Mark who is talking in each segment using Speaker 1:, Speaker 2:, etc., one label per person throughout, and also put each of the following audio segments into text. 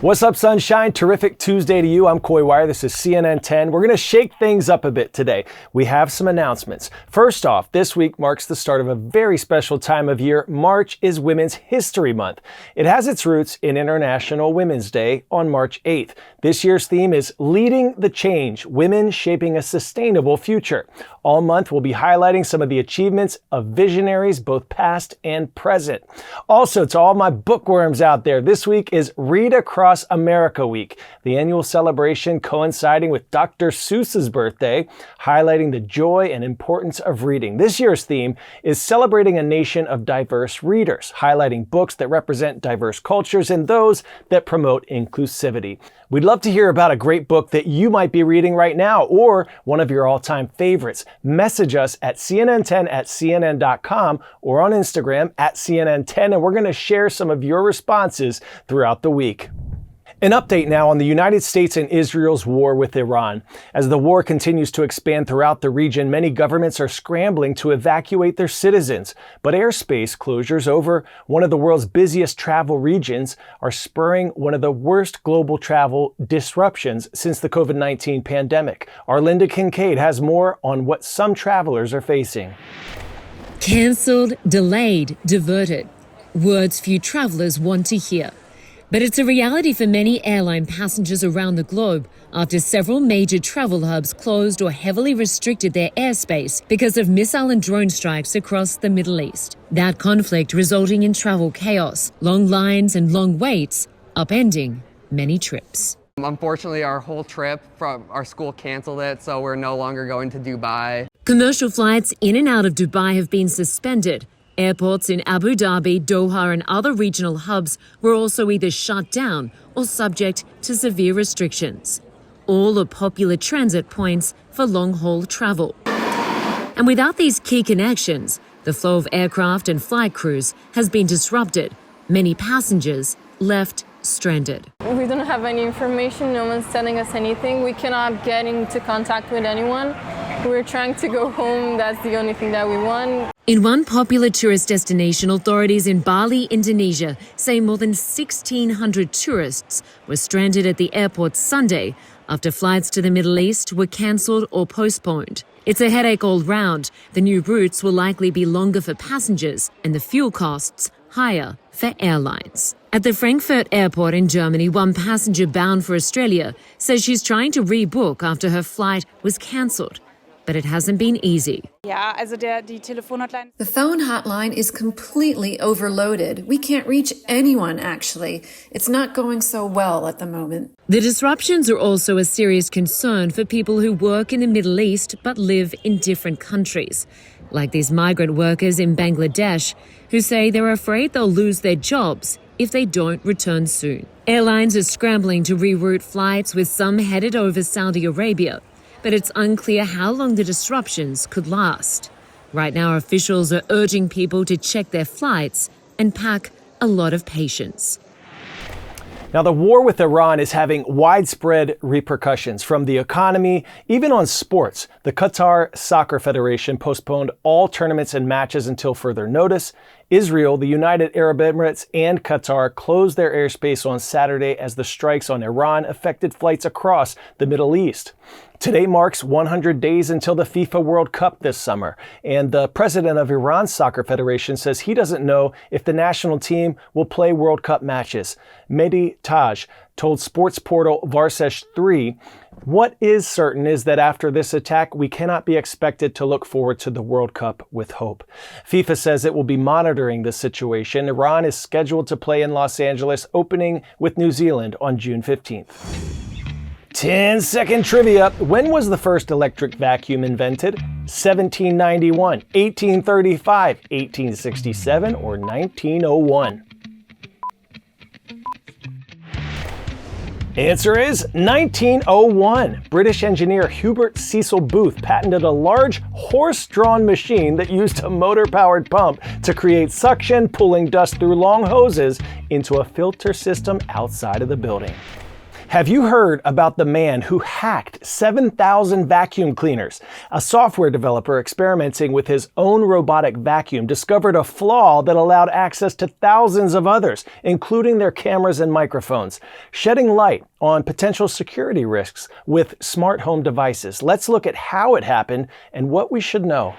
Speaker 1: What's up, sunshine? Terrific Tuesday to you. I'm Coy Wire. This is CNN 10. We're going to shake things up a bit today. We have some announcements. First off, this week marks the start of a very special time of year. March is Women's History Month. It has its roots in International Women's Day on March 8th. This year's theme is Leading the Change, Women Shaping a Sustainable Future. All month, we'll be highlighting some of the achievements of visionaries, both past and present. Also, to all my bookworms out there, this week is Read Across America Week, the annual celebration coinciding with Dr. Seuss's birthday, highlighting the joy and importance of reading. This year's theme is celebrating a nation of diverse readers, highlighting books that represent diverse cultures and those that promote inclusivity. We'd love to hear about a great book that you might be reading right now or one of your all-time favorites. Message us at cnn10@cnn.com or on Instagram at CNN10, and we're going to share some of your responses throughout the week. An update now on the United States and Israel's war with Iran. As the war continues to expand throughout the region, many governments are scrambling to evacuate their citizens. But airspace closures over one of the world's busiest travel regions are spurring one of the worst global travel disruptions since the COVID-19 pandemic. Our Linda Kincaid has more on what some travelers are facing.
Speaker 2: Cancelled, delayed, diverted. Words few travelers want to hear. But it's a reality for many airline passengers around the globe after several major travel hubs closed or heavily restricted their airspace because of missile and drone strikes across the Middle East. That conflict resulting in travel chaos, long lines and long waits, upending many trips.
Speaker 3: Unfortunately, our whole trip from our school canceled it, so we're no longer going to Dubai.
Speaker 2: Commercial flights in and out of Dubai have been suspended. Airports in Abu Dhabi, Doha and other regional hubs were also either shut down or subject to severe restrictions. All are popular transit points for long-haul travel. And without these key connections, the flow of aircraft and flight crews has been disrupted. Many passengers left stranded.
Speaker 4: We don't have any information. No one's telling us anything. We cannot get into contact with anyone. We're trying to go home. That's the only thing that we want.
Speaker 2: In one popular tourist destination, authorities in Bali, Indonesia, say more than 1,600 tourists were stranded at the airport Sunday after flights to the Middle East were cancelled or postponed. It's a headache all round. The new routes will likely be longer for passengers and the fuel costs higher for airlines. At the Frankfurt airport in Germany, one passenger bound for Australia says she's trying to rebook after her flight was cancelled. But it hasn't been easy.
Speaker 5: The phone hotline is completely overloaded. We can't reach anyone, actually. It's not going so well at the moment.
Speaker 2: The disruptions are also a serious concern for people who work in the Middle East but live in different countries, like these migrant workers in Bangladesh who say they're afraid they'll lose their jobs if they don't return soon. Airlines are scrambling to reroute flights, with some headed over Saudi Arabia. But it's unclear how long the disruptions could last. Right now, officials are urging people to check their flights and pack a lot of patience.
Speaker 1: Now, the war with Iran is having widespread repercussions from the economy, even on sports. The Qatar Soccer Federation postponed all tournaments and matches until further notice. Israel, the United Arab Emirates, and Qatar closed their airspace on Saturday as the strikes on Iran affected flights across the Middle East. Today marks 100 days until the FIFA World Cup this summer, and the president of Iran's Soccer Federation says he doesn't know if the national team will play World Cup matches. Mehdi Taj told sports portal Varsesh 3, "What is certain is that after this attack, we cannot be expected to look forward to the World Cup with hope." FIFA says it will be monitoring the situation. Iran is scheduled to play in Los Angeles, opening with New Zealand on June 15th. 10-second trivia. When was the first electric vacuum invented? 1791, 1835, 1867, or 1901? Answer is 1901. British engineer Hubert Cecil Booth patented a large horse-drawn machine that used a motor-powered pump to create suction, pulling dust through long hoses into a filter system outside of the building. Have you heard about the man who hacked 7,000 vacuum cleaners? A software developer experimenting with his own robotic vacuum discovered a flaw that allowed access to thousands of others, including their cameras and microphones, shedding light on potential security risks with smart home devices. Let's look at how it happened and what we should know.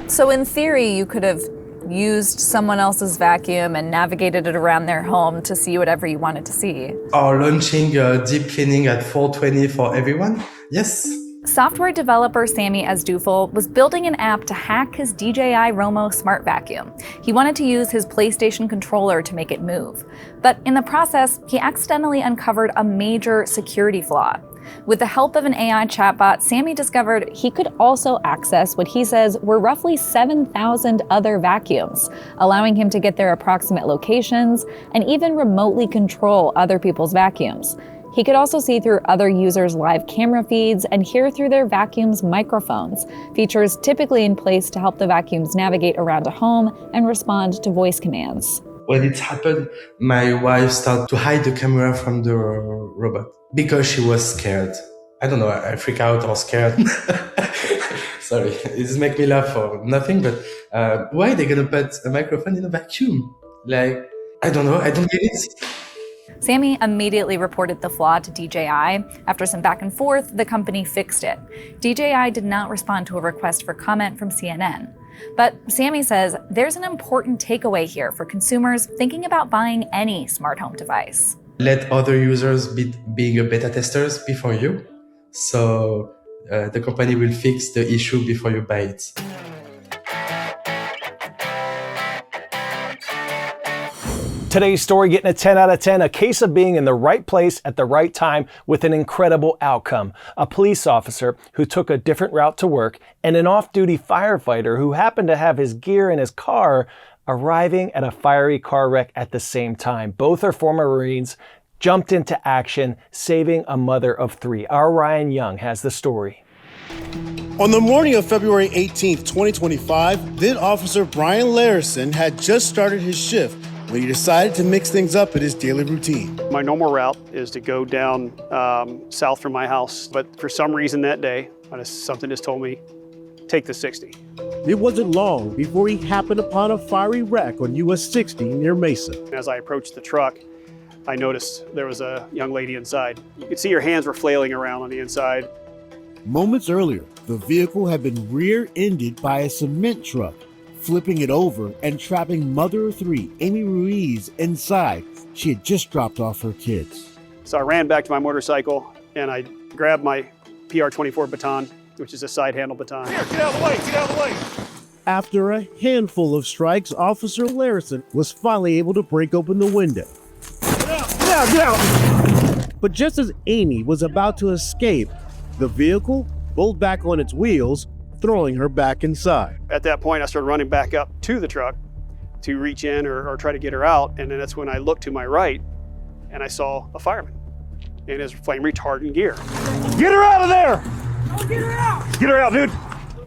Speaker 6: So in theory, you could have used someone else's vacuum and navigated it around their home to see whatever you wanted to see.
Speaker 7: Or launching deep cleaning at 420 for everyone? Yes.
Speaker 6: Software developer Sammy Asdufel was building an app to hack his DJI Romo smart vacuum. He wanted to use his PlayStation controller to make it move. But in the process, he accidentally uncovered a major security flaw. With the help of an AI chatbot, Sammy discovered he could also access what he says were roughly 7,000 other vacuums, allowing him to get their approximate locations and even remotely control other people's vacuums. He could also see through other users' live camera feeds and hear through their vacuums' microphones, features typically in place to help the vacuums navigate around a home and respond to voice commands.
Speaker 7: When it happened, my wife started to hide the camera from the robot because she was scared. I don't know, I freak out or scared. Sorry, it makes me laugh for nothing, but why are they gonna put a microphone in a vacuum? Like, I don't know, I don't get it.
Speaker 6: Sammy immediately reported the flaw to DJI. After some back and forth, the company fixed it. DJI did not respond to a request for comment from CNN. But Sammy says there's an important takeaway here for consumers thinking about buying any smart home device.
Speaker 7: Let other users being a beta testers before you. So the company will fix the issue before you buy it.
Speaker 1: Today's story getting a 10 out of 10, a case of being in the right place at the right time with an incredible outcome. A police officer who took a different route to work and an off-duty firefighter who happened to have his gear in his car arriving at a fiery car wreck at the same time. Both are former Marines, jumped into action, saving a mother of three. Our Ryan Young has the story.
Speaker 8: On the morning of February 18th, 2025, then Officer Brian Larison had just started his shift when he decided to mix things up in his daily routine.
Speaker 9: My normal route is to go down south from my house, but for some reason that day, something just told me, take the 60.
Speaker 10: It wasn't long before he happened upon a fiery wreck on US 60 near Mesa.
Speaker 9: As I approached the truck, I noticed there was a young lady inside. You could see her hands were flailing around on the inside.
Speaker 10: Moments earlier, the vehicle had been rear-ended by a cement truck, flipping it over and trapping mother of three, Amy Ruiz, inside. She had just dropped off her kids.
Speaker 9: So I ran back to my motorcycle and I grabbed my PR-24 baton, which is a side handle baton.
Speaker 8: Here, get out of the way, get out of the way.
Speaker 10: After a handful of strikes, Officer Larison was finally able to break open the window. Get out! But just as Amy was about to escape, the vehicle pulled back on its wheels, throwing her back inside.
Speaker 9: At that point, I started running back up to the truck to reach in or try to get her out. And then that's when I looked to my right and I saw a fireman in his flame retardant gear.
Speaker 8: Get her out of there! Oh, get her out! Get her out, dude!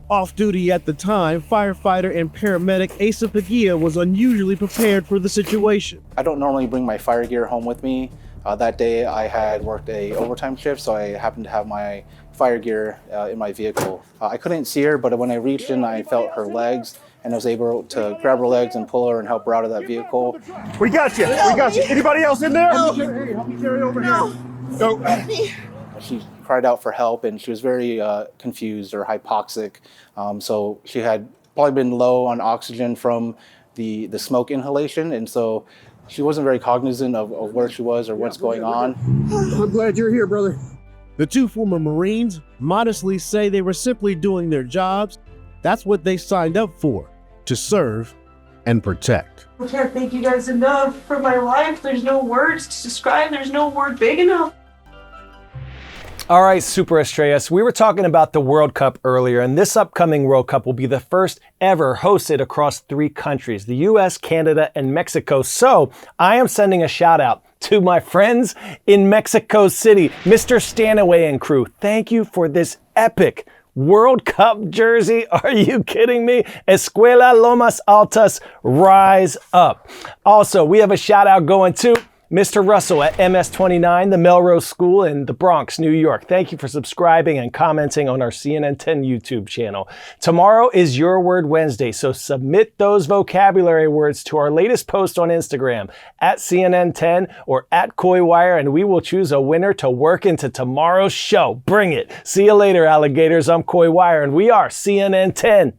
Speaker 10: Off duty at the time, firefighter and paramedic Asa Pagia was unusually prepared for the situation.
Speaker 11: I don't normally bring my fire gear home with me. That day I had worked a overtime shift, so I happened to have my fire gear in my vehicle. I couldn't see her, but when I reached in, I felt her legs and I was able to grab her legs and pull her and help her out of that vehicle.
Speaker 8: We got you, we got you. Anybody else in there? Help me carry over here. Go.
Speaker 11: She cried out for help and she was very confused or hypoxic. So she had probably been low on oxygen from the smoke inhalation, and so she wasn't very cognizant of where she was or what's going on.
Speaker 8: I'm glad you're here, brother.
Speaker 10: The two former Marines modestly say they were simply doing their jobs. That's what they signed up for, to serve and protect.
Speaker 12: I can't thank you guys enough for my life. There's no words to describe. There's no word big enough.
Speaker 1: All right, Super Estrellas, we were talking about the World Cup earlier, and this upcoming World Cup will be the first ever hosted across 3 countries, the US, Canada, and Mexico. So I am sending a shout out to my friends in Mexico City, Mr. Stanaway and crew. Thank you for this epic World Cup jersey. Are you kidding me? Escuela Lomas Altas, rise up. Also, we have a shout out going to Mr. Russell at MS29, the Melrose School in the Bronx, New York. Thank you for subscribing and commenting on our CNN 10 YouTube channel. Tomorrow is Your Word Wednesday, so submit those vocabulary words to our latest post on Instagram at CNN 10 or at CoyWire, and we will choose a winner to work into tomorrow's show. Bring it. See you later, alligators. I'm Coy Wire, and we are CNN 10.